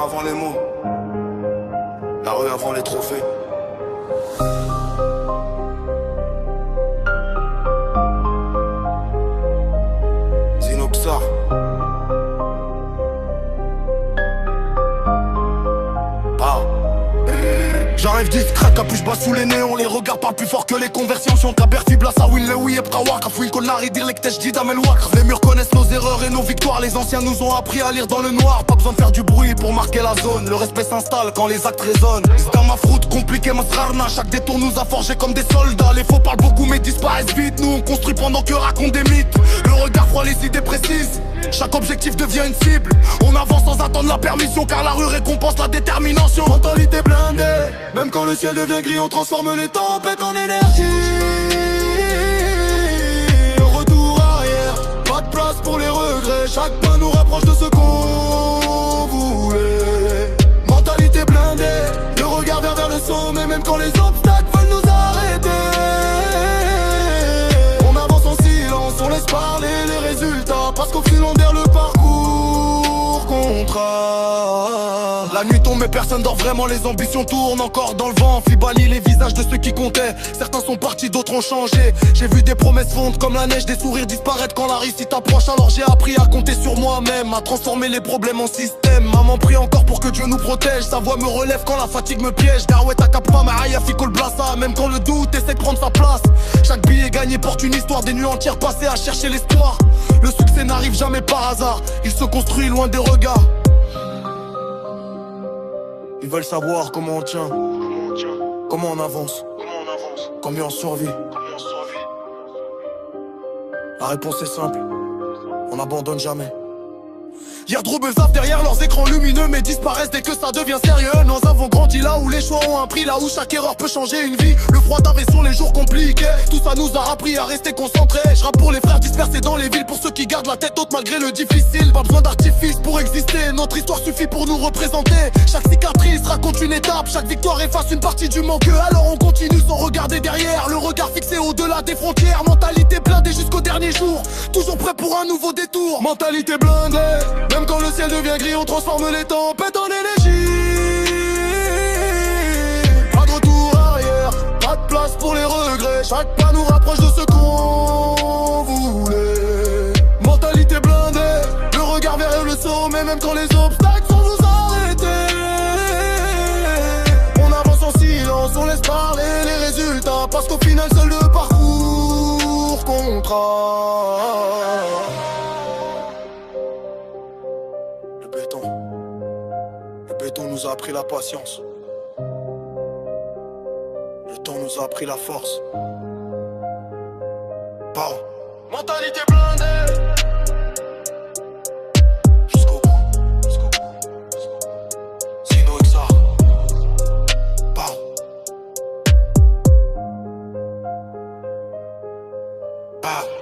avant les mots, la rue avant les trophées. Zinoxa. J'arrive discret, capuche bas sous les néons. Les regards parlent plus fort que les conversations. Kaberfi, Blassa, Win, Lewi, Ebra, Wak. Fouille, Kolnari, Dirlek, Tej, Didam, El Wak. Les murs connaissent nos erreurs et nos victoires. Les anciens nous ont appris à lire dans le noir. Pas besoin de faire du bruit pour marquer la zone. Le respect s'installe quand les actes résonnent. C'est ma fruit, compliqué, Masrarna. Chaque détour nous a forgés comme des soldats. Les faux parlent beaucoup mais disparaissent vite. Nous on construit pendant que racontent des mythes. Le regard froid, les idées précises. Chaque objectif devient une cible. On avance sans attendre la permission, car la rue récompense la détermination. Mentalité blindée. Même quand le ciel devient gris, on transforme les tempêtes en énergie. Retour arrière, pas de place pour les regrets. Chaque pas nous rapproche de ce qu'on voulait. Mentalité blindée, le regard vers le sommet. Même quand les obstacles veulent nous arrêter. On avance en silence, on laisse parler les résultats. Parce qu'au fil on le parcours contrat. La nuit tombe mais personne dort vraiment. Les ambitions tournent encore dans le vent. Fibali les visages de ceux qui comptaient. Certains sont partis, d'autres ont changé. J'ai vu des promesses fondre comme la neige. Des sourires disparaître quand la réussite approche. Alors j'ai appris à compter sur moi-même, à transformer les problèmes en système. Maman prie encore pour que Dieu nous protège. Sa voix me relève quand la fatigue me piège. Garouette à Kappa, Maaya Fiko le Blassa. Même quand le doute essaie de prendre sa place. Chaque billet gagné porte une histoire. Des nuits entières passées à chercher l'espoir. Le succès n'arrive jamais par hasard. Il se construit loin des regards. Ils veulent savoir comment on tient, comment on avance, combien on survit. La réponse est simple, on n'abandonne jamais. Y'a trop besoin derrière leurs écrans lumineux, mais disparaissent dès que ça devient sérieux. Nous avons grandi là où les choix ont un prix, là où chaque erreur peut changer une vie. Le froid d'arrêt sur les jours compliqués, tout ça nous a appris à rester concentrés. Je rappe pour les frères dispersés dans les villes, pour ceux qui gardent la tête haute malgré le difficile. Pas besoin d'artifice pour exister, notre histoire suffit pour nous représenter. Chaque cicatrice raconte une étape, chaque victoire efface une partie du manque. Alors on continue sans regarder derrière, le regard fixé au-delà des frontières. Mentalité blindée jusqu'au dernier jour, toujours prêt pour un nouveau détour. Mentalité blindée. Même quand le ciel devient gris, on transforme les tempêtes en énergie. Pas de retour arrière, pas de place pour les regrets. Chaque pas nous rapproche de ce qu'on voulait. Mentalité blindée, le regard vers le sommet. Même quand les obstacles sans nous arrêter. On avance en silence, on laisse parler les résultats. Parce qu'au final seul le parcours comptera. Le béton nous a appris la patience. Le temps nous a appris la force. Pardon. Mentalité blindée. Jusqu'au bout. Jusqu'au bout. Zinoxa. Pardon. Pardon.